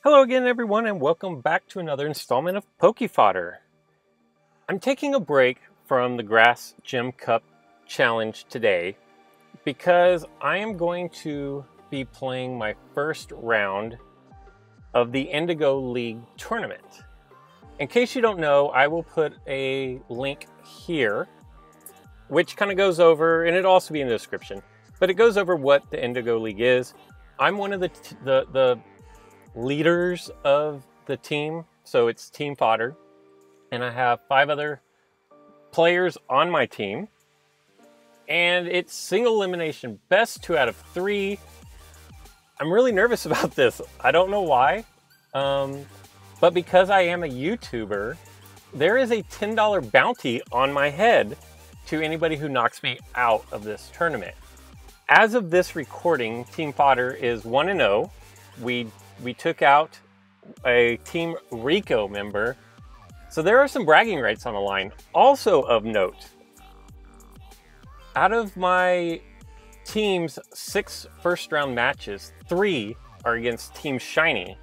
Hello again, everyone, and welcome back to another installment of Fodder. I'm taking a break from the Grass Gym Cup Challenge today because I am going to be playing my first round of the Indigo League Tournament. In case you don't know, I will put a link here, which kind of goes over, and it'll also be in the description, but it goes over what the Indigo League is. I'm one of the leaders of the team, so it's Team Fodder, and I have 5 other players on my team, and it's single elimination, best 2 out of 3. I'm really nervous about this. I don't know why, but because I am a YouTuber, there is a $10 bounty on my head to anybody who knocks me out of this tournament. As of this recording, Team Fodder is 1-0. We took out a Team Rico member, so there are some bragging rights on the line. Also of note, out of my team's 6 first round matches, 3 are against Team Shiny,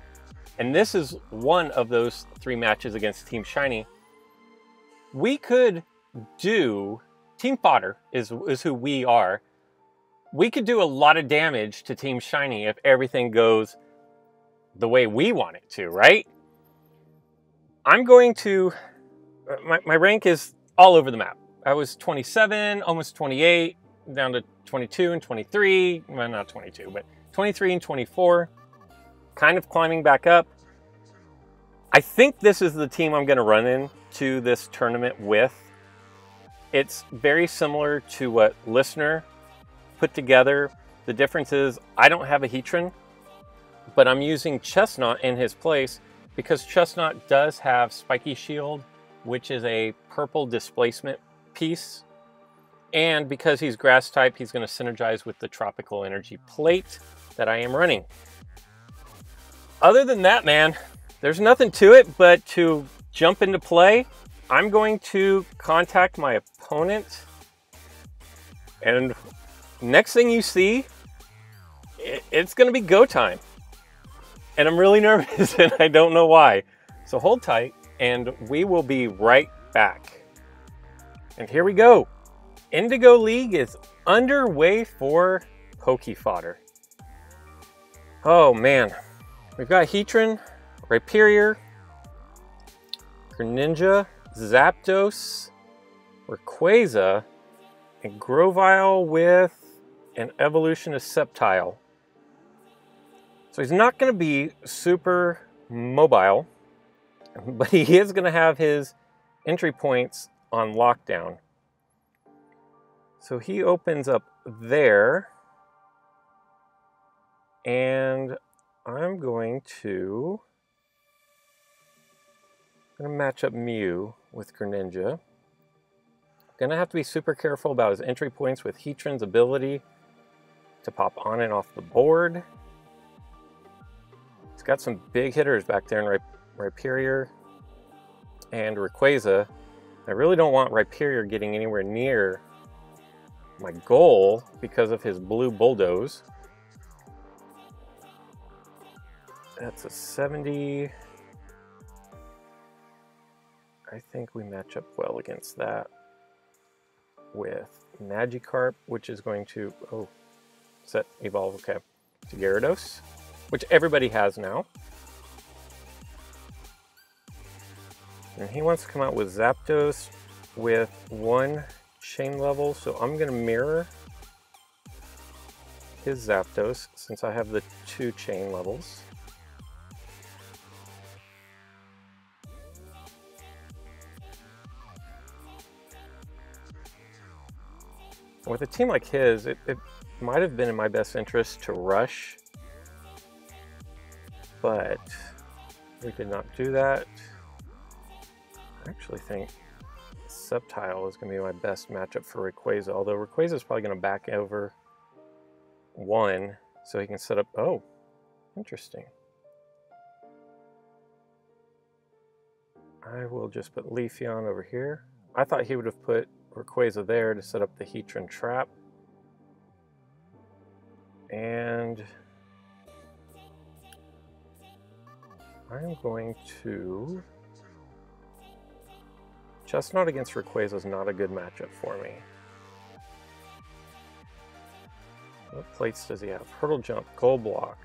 and this is one of those 3 matches against Team Shiny. We could do, Team Fodder is who we are. We could do a lot of damage to Team Shiny if everything goes the way we want it to, right? I'm going to, my rank is all over the map. I was 27, almost 28, down to 22 and 23, well, not 22, but 23 and 24, kind of climbing back up. I think this is the team I'm going to run into this tournament with. It's very similar to what Listener put together. The difference is I don't have a Heatran, but I'm using Chestnut in his place because Chestnut does have Spiky Shield, which is a purple displacement piece. And because he's grass type, he's going to synergize with the Tropical Energy Plate that I am running. Other than that, man, there's nothing to it but to jump into play. I'm going to contact my opponent, and next thing you see, it's going to be go time. And I'm really nervous, and I don't know why. So hold tight, and we will be right back. And here we go. Indigo League is underway for Fodder. Oh, man. We've got Heatran, Rhyperior, Greninja, Zapdos, Rayquaza, and Grovyle with an evolution of Sceptile. So he's not going to be super mobile, but he is going to have his entry points on lockdown. So he opens up there, and I'm going to match up Mew with Greninja. Gonna have to be super careful about his entry points with Heatran's ability to pop on and off the board. He's got some big hitters back there in Rhyperior and Rayquaza. I really don't want Rhyperior getting anywhere near my goal because of his blue bulldoze. That's a 70. I think we match up well against that with Magikarp, which is going to, set evolve, okay, to Gyarados, which everybody has now. And he wants to come out with Zapdos with 1 chain level, so I'm going to mirror his Zapdos since I have the 2 chain levels. With a team like his, it might have been in my best interest to rush, but we did not do that. I actually think Sceptile is going to be my best matchup for Rayquaza, although Rayquaza is probably going to back over 1, so he can set up... Oh, interesting. I will just put Leafeon over here. I thought he would have put Rayquaza there to set up the Heatran trap. And I'm going to... Chestnut against Rayquaza is not a good matchup for me. What plates does he have? Hurdle Jump, Gold Block,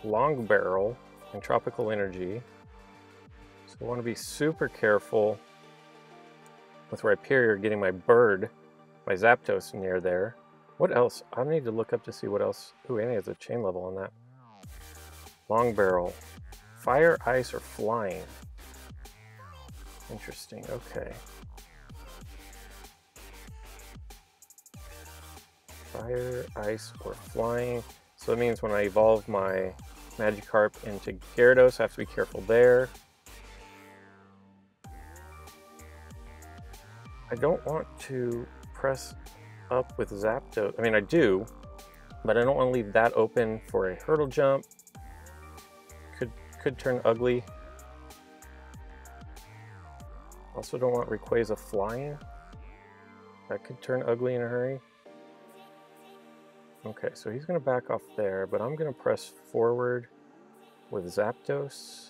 Long Barrel, and Tropical Energy. So I want to be super careful with Rhyperior getting my bird, my Zapdos near there. What else? I need to look up to see what else. Ooh, and he has a chain level on that. Long Barrel. Fire, Ice, or Flying? Interesting, okay. Fire, Ice, or Flying. So that means when I evolve my Magikarp into Gyarados, I have to be careful there. I don't want to press up with Zapdos. I mean, I do, but I don't want to leave that open for a Hurdle Jump. Could turn ugly. Also don't want Rayquaza flying. That could turn ugly in a hurry. Okay, so he's going to back off there, but I'm going to press forward with Zapdos.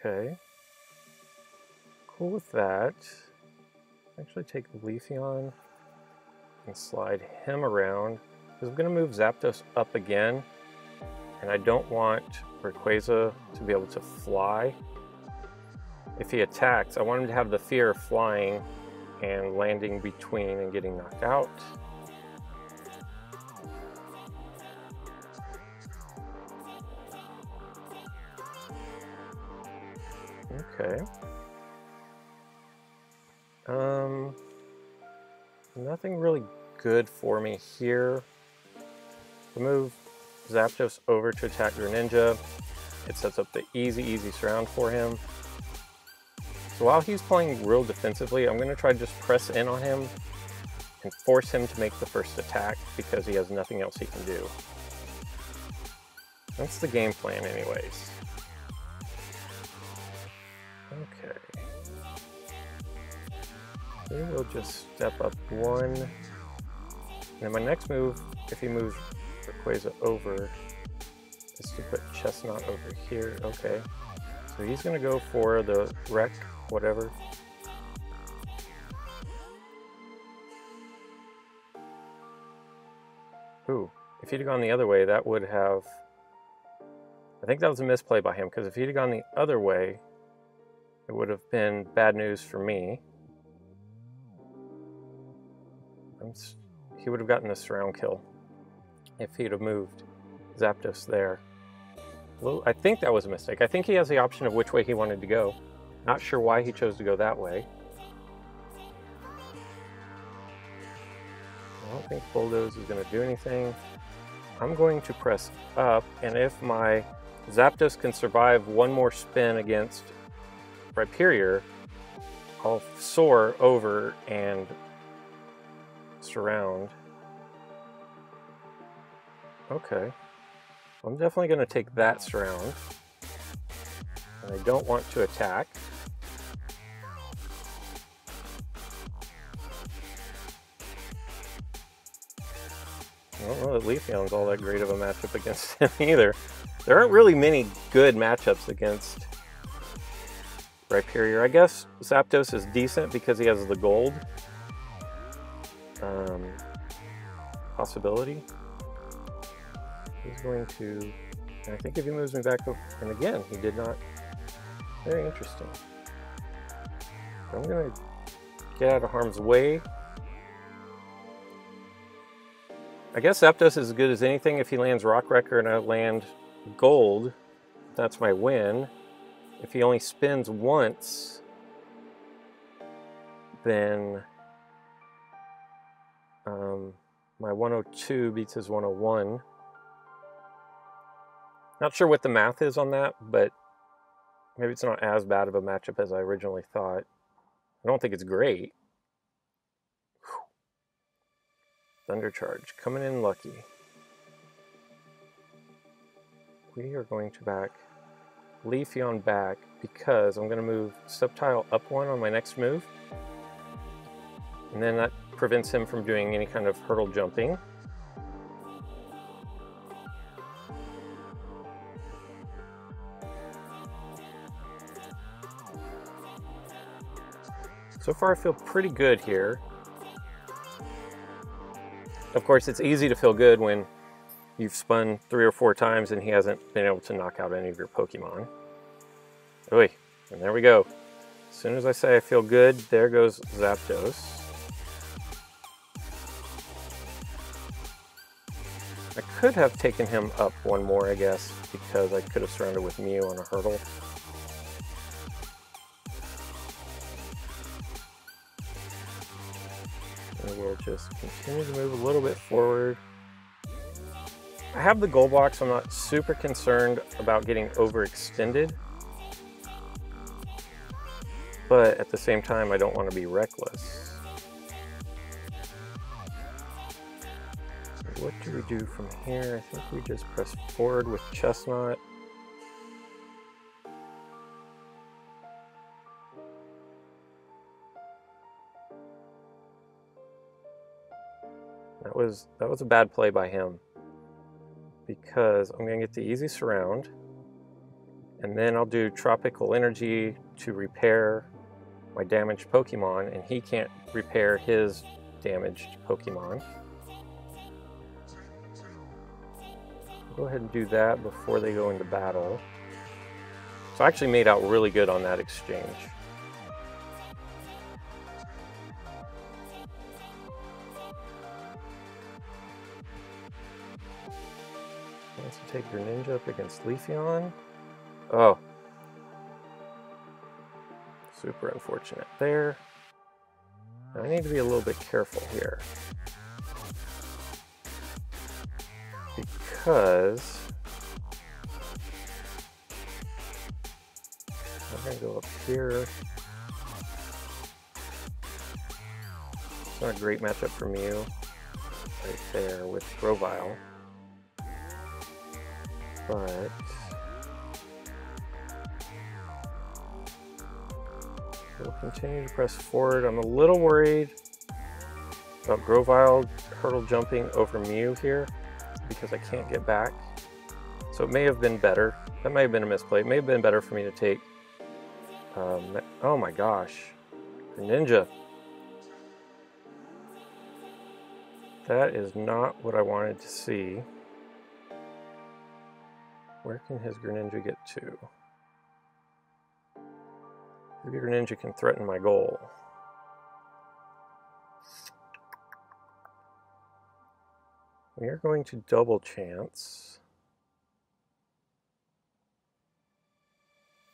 Okay. Cool with that. Actually take Leafeon and slide him around, because I'm going to move Zapdos up again, and I don't want Rayquaza to be able to fly. If he attacks, I want him to have the fear of flying and landing between and getting knocked out. Okay. Nothing really good for me here. To move Zapdos over to attack Greninja, it sets up the easy surround for him. So while he's playing real defensively, I'm going to try to just press in on him and force him to make the first attack because he has nothing else he can do. That's the game plan anyways. Okay. He will just step up one. And then my next move, if he moves Rayquaza over, is to put Chestnut over here. Okay. So he's going to go for the wreck, whatever. Ooh, if he'd have gone the other way, that would have... I think that was a misplay by him, because if he'd have gone the other way, it would have been bad news for me. He would have gotten the surround kill if he'd have moved Zapdos there. Well, I think that was a mistake. I think he has the option of which way he wanted to go. Not sure why he chose to go that way. I don't think Bulldoze is going to do anything. I'm going to press up, and if my Zapdos can survive one more spin against Rhyperior, I'll soar over and surround. Okay. I'm definitely going to take that surround. And I don't want to attack. I don't know that Leafeon's all that great of a matchup against him either. There aren't really many good matchups against Rhyperior. I guess Zapdos is decent because he has the gold possibility. He's going to, and I think if he moves me back up, and again, he did not. Very interesting. I'm going to get out of harm's way. I guess Zapdos is as good as anything if he lands Rock Wrecker and I land gold. That's my win. If he only spins once, then my 102 beats his 101. Not sure what the math is on that, but maybe it's not as bad of a matchup as I originally thought. I don't think it's great. Thunder Charge, coming in lucky. We are going to back Leafeon back because I'm going to move Subtile up one on my next move. And then that prevents him from doing any kind of hurdle jumping. So far I feel pretty good here. Of course, it's easy to feel good when you've spun 3 or 4 times and he hasn't been able to knock out any of your Pokemon. Oy, and there we go. As soon as I say I feel good, there goes Zapdos. I could have taken him up one more, I guess, because I could have surrounded with Mew on a hurdle. And we'll just continue to move a little bit forward. I have the goal block, so I'm not super concerned about getting overextended. But at the same time, I don't want to be reckless. So what do we do from here? I think we just press forward with Chestnut. That was a bad play by him, because I'm going to get the easy surround, and then I'll do Tropical Energy to repair my damaged Pokemon, and he can't repair his damaged Pokemon. I'll go ahead and do that before they go into battle. So I actually made out really good on that exchange. Let's take Greninja up against Leafeon. Oh. Super unfortunate there. Now I need to be a little bit careful here, because I'm going to go up here. It's not a great matchup for Mew right there with Grovyle, but we'll continue to press forward. I'm a little worried about Grovyle hurdle jumping over Mew here because I can't get back. So it may have been better. That may have been a misplay. It may have been better for me to take... oh my gosh. Greninja. That is not what I wanted to see. Where can his Greninja get to? Maybe Greninja can threaten my goal. We are going to double chance.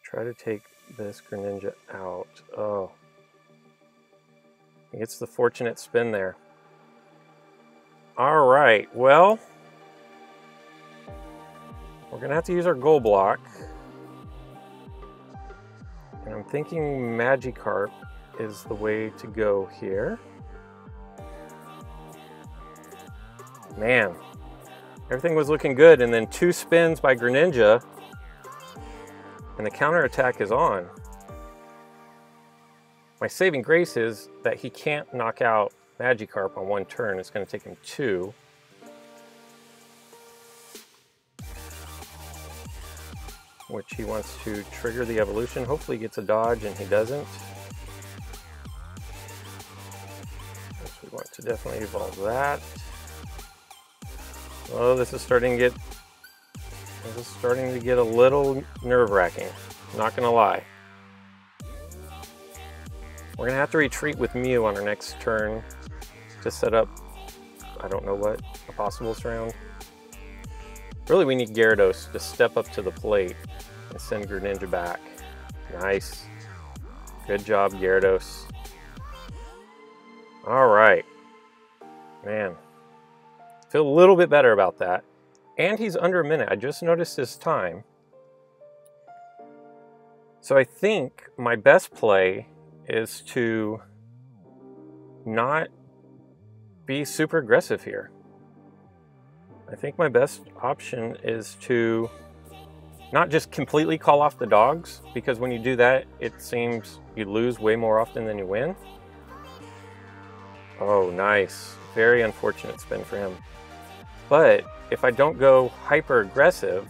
Try to take this Greninja out. Oh. He gets the fortunate spin there. Alright, well, we're going to have to use our goal block. And I'm thinking Magikarp is the way to go here. Man, everything was looking good, and then 2 spins by Greninja, and the counterattack is on. My saving grace is that he can't knock out Magikarp on 1 turn. It's going to take him 2. Which he wants to trigger the evolution. Hopefully he gets a dodge, and he doesn't. So we want to definitely evolve that. Oh, this is starting to get a little nerve-wracking. Not gonna lie. We're gonna have to retreat with Mew on our next turn to set up, I don't know what, a possible surround. Really, we need Gyarados to step up to the plate and send Greninja back. Nice. Good job, Gyarados. All right. Man. Feel a little bit better about that. And he's under a minute. I just noticed his time. So I think my best play is to not be super aggressive here. I think my best option is to not just completely call off the dogs, because when you do that, it seems you lose way more often than you win. Oh, nice. Very unfortunate spin for him. But if I don't go hyper aggressive,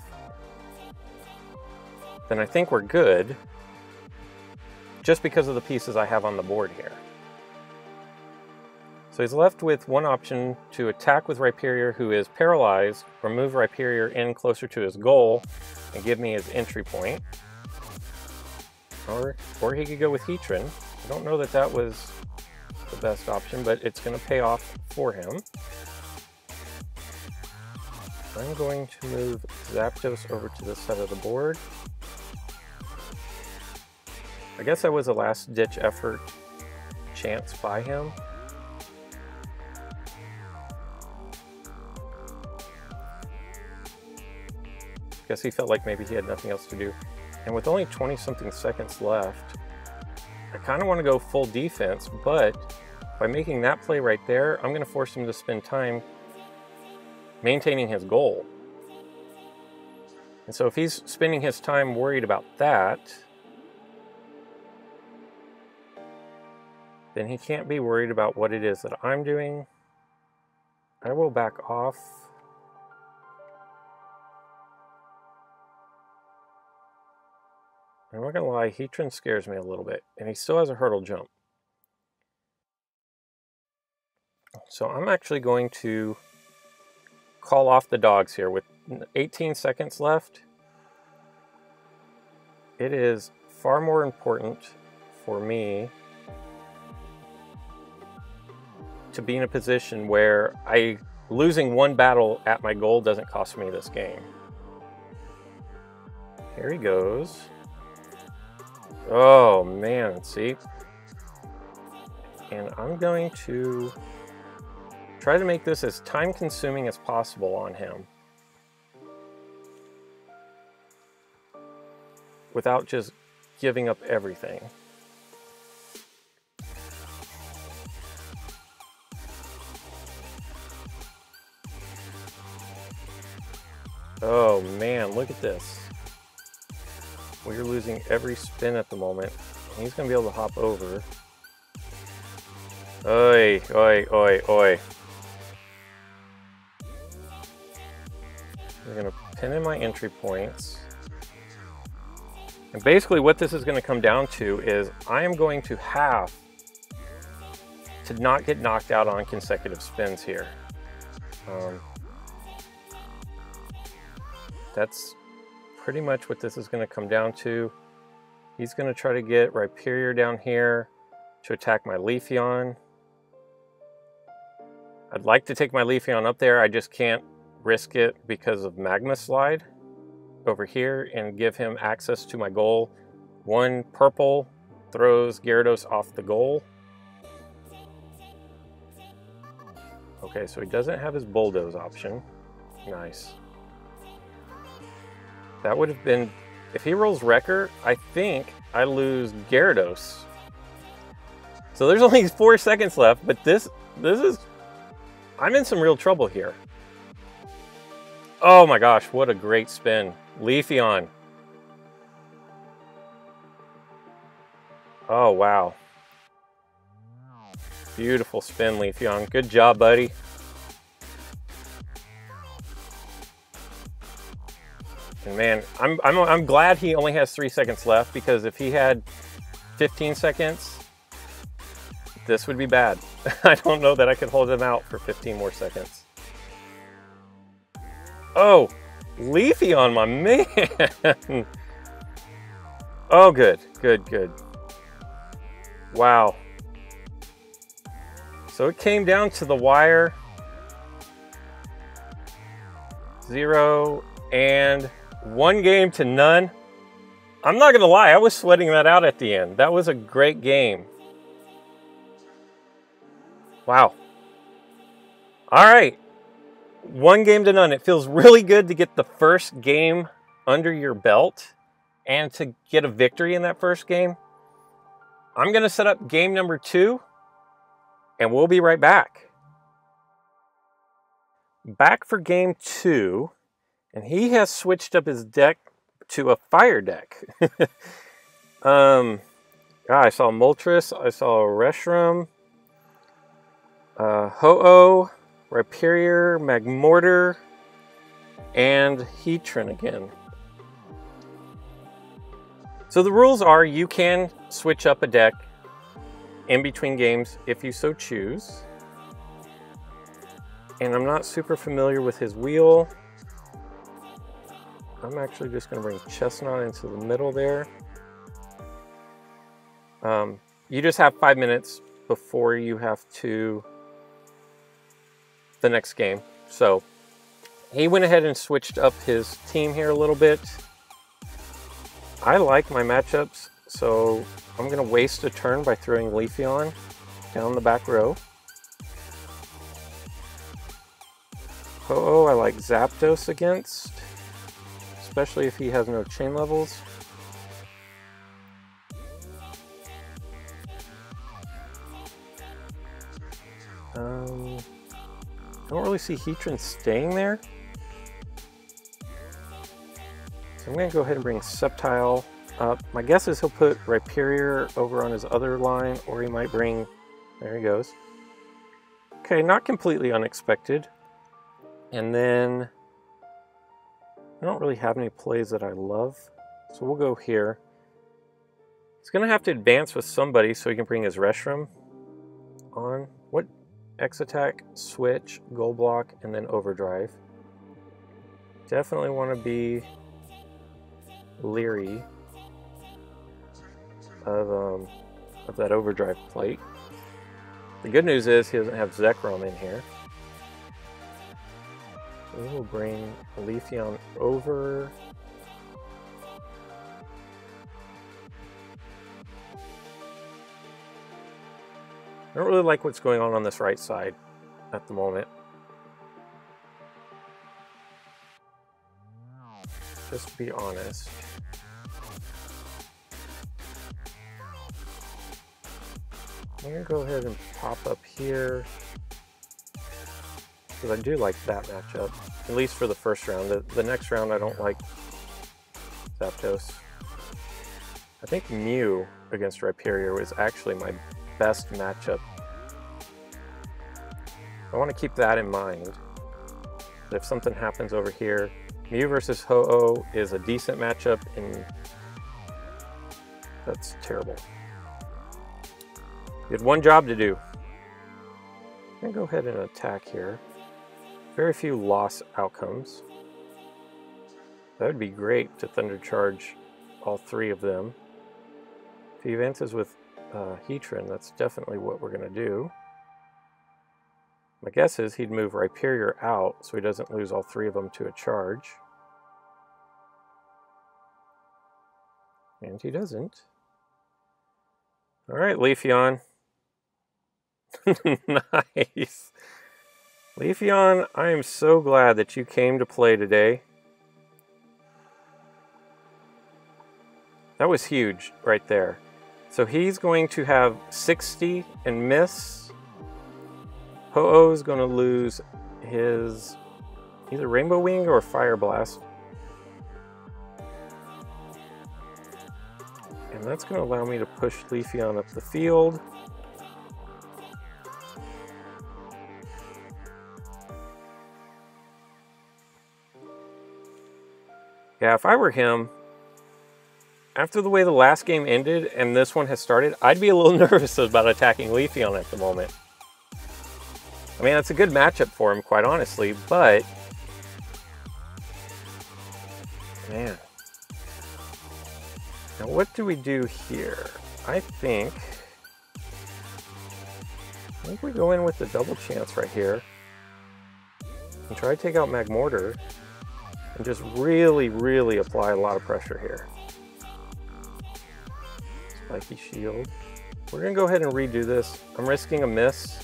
then I think we're good, just because of the pieces I have on the board here. So he's left with one option to attack with Rhyperior, who is paralyzed, or move Rhyperior in closer to his goal and give me his entry point. Or he could go with Heatran. I don't know that that was the best option, but it's going to pay off for him. I'm going to move Zapdos over to this side of the board. I guess that was a last-ditch effort chance by him. Guess he felt like maybe he had nothing else to do. And with only 20-something seconds left, I kind of want to go full defense, but by making that play right there, I'm going to force him to spend time maintaining his goal. And so if he's spending his time worried about that, then he can't be worried about what it is that I'm doing. I will back off. I'm not going to lie, Heatran scares me a little bit, and he still has a hurdle jump. So I'm actually going to call off the dogs here with 18 seconds left. It is far more important for me to be in a position where losing one battle at my goal doesn't cost me this game. Here he goes. Oh man, see? And I'm going to try to make this as time-consuming as possible on him, without just giving up everything. Oh man, look at this. We're losing every spin at the moment. He's going to be able to hop over. Oi, oi, oi, oi. We're going to pin in my entry points. And basically what this is going to come down to is I am going to have to not get knocked out on consecutive spins here. That's pretty much what this is going to come down to. He's going to try to get Rhyperior down here to attack my Leafeon. I'd like to take my Leafeon up there. I just can't risk it because of Magma Slide over here and give him access to my goal. One purple throws Gyarados off the goal. Okay, so he doesn't have his Bulldoze option. Nice. That would have been, if he rolls Wrecker, I think I lose Gyarados. So there's only 4 seconds left, but this is, I'm in some real trouble here. Oh my gosh, what a great spin. Leafeon. Oh wow. Beautiful spin, Leafeon. Good job, buddy. And man, I'm glad he only has 3 seconds left, because if he had 15 seconds, this would be bad. I don't know that I could hold him out for 15 more seconds. Oh, Leafeon, my man. Oh, good, good, good. Wow. So it came down to the wire. 0 and 1 game to none. I'm not gonna lie, I was sweating that out at the end. That was a great game. Wow. All right, 1 game to none. It feels really good to get the first game under your belt and to get a victory in that first game. I'm gonna set up game number 2 and we'll be right back. Back for game 2. And he has switched up his deck to a fire deck. I saw Moltres, I saw Reshiram, Ho-Oh, Rhyperior, Magmortar, and Heatran again. So the rules are you can switch up a deck in between games if you so choose. And I'm not super familiar with his wheel. I'm actually just going to bring Chestnut into the middle there. You just have 5 minutes before you have to the next game. So he went ahead and switched up his team here a little bit. I like my matchups, so I'm going to waste a turn by throwing Leafeon down the back row. Ho-Oh I like Zapdos against, especially if he has no chain levels. I don't really see Heatran staying there. So I'm going to go ahead and bring Sceptile up. My guess is he'll put Rhyperior over on his other line, or he might bring... There he goes. Okay, not completely unexpected. And then... I don't really have any plays that I love, so we'll go here. He's going to have to advance with somebody so he can bring his Reshiram on. What? X attack, switch, gold block, and then overdrive. Definitely want to be leery of that overdrive plate. The good news is he doesn't have Zekrom in here. We will bring Leafeon over. I don't really like what's going on this right side at the moment. Just to be honest. I'm going to go ahead and pop up here. Because I do like that matchup, at least for the first round. The next round I don't like Zapdos. I think Mew against Rhyperior was actually my best matchup. I want to keep that in mind. If something happens over here, Mew versus Ho-Oh is a decent matchup, and that's terrible. You had one job to do. I'm going to go ahead and attack here. Very few loss outcomes. That would be great to Thunder Charge all three of them. If he advances with Heatran, that's definitely what we're going to do. My guess is he'd move Rhyperior out so he doesn't lose all three of them to a charge. And he doesn't. Alright, Leafeon. Nice. Leafeon, I am so glad that you came to play today. That was huge right there. So he's going to have 60 and miss. Ho-Oh is going to lose his either Rainbow Wing or Fire Blast. And that's going to allow me to push Leafeon up the field. Yeah, if I were him, after the way the last game ended and this one has started, I'd be a little nervous about attacking Leafeon at the moment. I mean, it's a good matchup for him, quite honestly, but... Man. Now, what do we do here? I think we go in with the double chance right here and try to take out Magmortar and just really, really apply a lot of pressure here. Spiky Shield. We're going to go ahead and redo this. I'm risking a miss.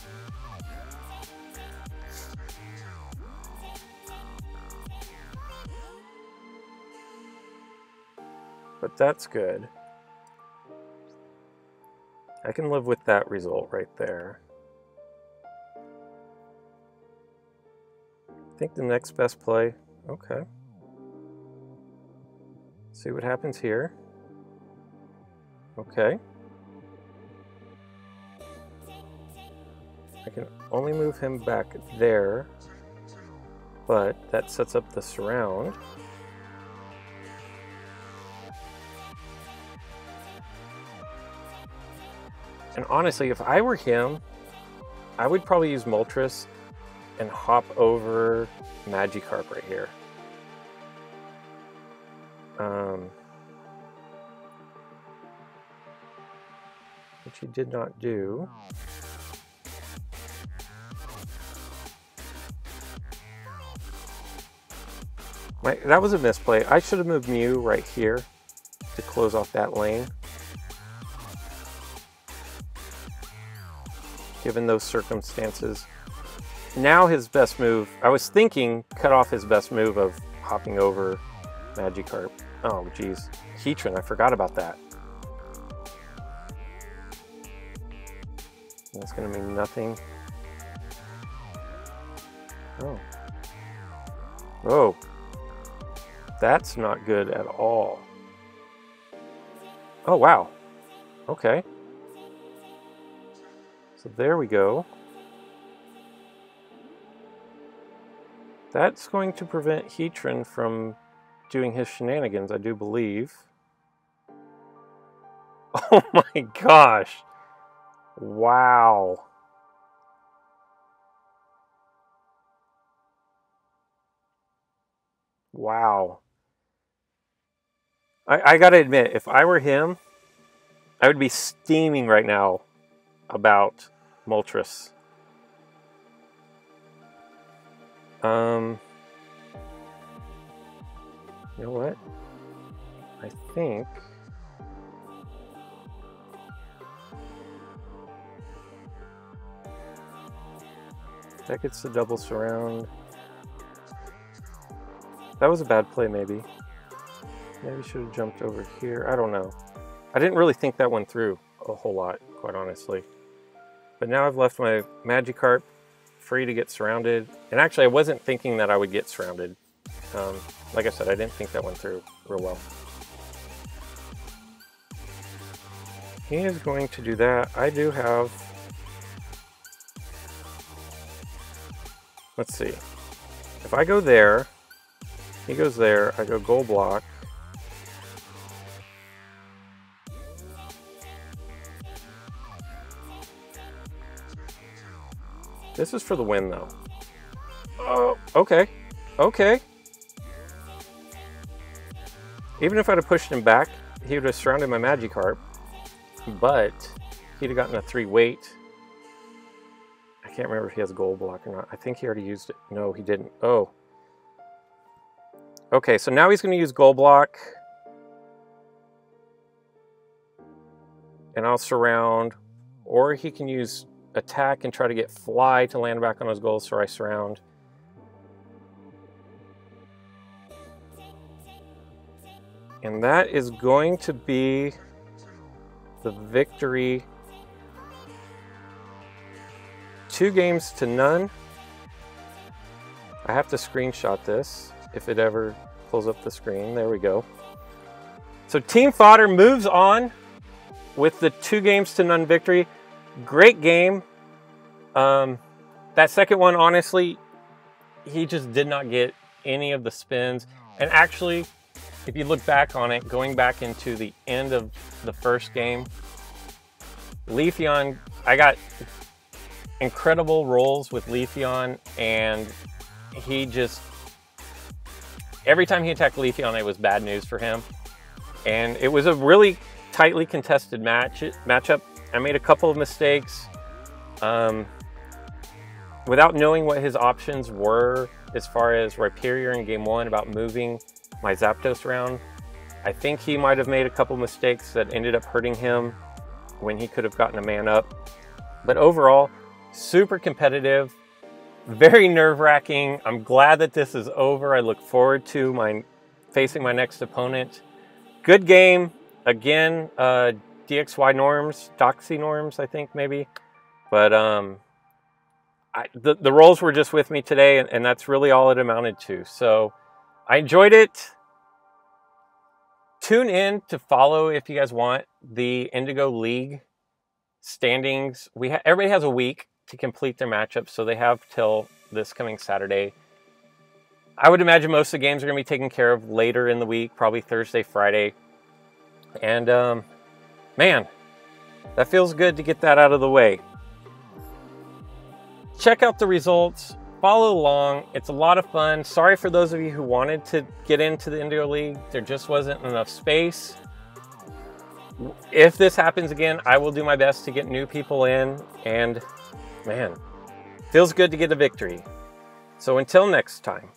But that's good. I can live with that result right there. I think the next best play, okay. See what happens here. Okay. I can only move him back there, but that sets up the surround. And honestly, if I were him, I would probably use Moltres and hop over Magikarp right here. Which he did not do. That was a misplay. I should have moved Mew right here to close off that lane. Given those circumstances. Now his best move, I was thinking cut off his best move of hopping over Magikarp. Oh geez, Heatran, I forgot about that. That's gonna mean nothing. Oh. Oh. That's not good at all. Oh wow. Okay. So there we go. That's going to prevent Heatran from doing his shenanigans, I do believe. Oh my gosh. Wow. Wow. I gotta admit, if I were him, I would be steaming right now about Moltres. You know what? I think that gets the double surround. That was a bad play, maybe. Maybe should have jumped over here. I don't know. I didn't really think that one through a whole lot, quite honestly. But now I've left my Magikarp free to get surrounded. And actually, I wasn't thinking that I would get surrounded. Like I said, I didn't think that went through real well. He is going to do that. I do have... Let's see. If I go there, he goes there, I go goal block. This is for the win, though. Oh, okay. Okay. Even if I'd have pushed him back, he would have surrounded my Magikarp. But he'd have gotten a 3 weight. I can't remember if he has a gold block or not. I think he already used it. No, he didn't. Oh. Okay, so now he's going to use gold block. And I'll surround. Or he can use attack and try to get fly to land back on his goals, so I surround. And that is going to be the victory. 2-0. I have to screenshot this if it ever pulls up the screen. There we go. So Team Fodder moves on with the 2-0 victory. Great game. That second one, honestly, he just did not get any of the spins. And actually, if you look back on it, going back into the end of the first game, Leafeon, I got incredible rolls with Leafeon, and he just, every time he attacked Leafeon, it was bad news for him. And it was a really tightly contested matchup. I made a couple of mistakes. Without knowing what his options were as far as Rhyperior in game 1 about moving my Zapdos around, I think he might have made a couple mistakes that ended up hurting him when he could have gotten a man up. But overall, super competitive, very nerve-wracking. I'm glad that this is over. I look forward to facing my next opponent. Good game. Again, DXY norms, Doxy norms, I think maybe. But the rolls were just with me today, and that's really all it amounted to. So I enjoyed it. Tune in to follow if you guys want the Indigo League standings. Everybody has a week to complete their matchups, so they have till this coming Saturday. I would imagine most of the games are going to be taken care of later in the week, probably Thursday, Friday. And man, that feels good to get that out of the way. Check out the results. Follow along. It's a lot of fun. Sorry for those of you who wanted to get into the Indigo League. There just wasn't enough space. If this happens again, I will do my best to get new people in. And man, feels good to get a victory. So until next time.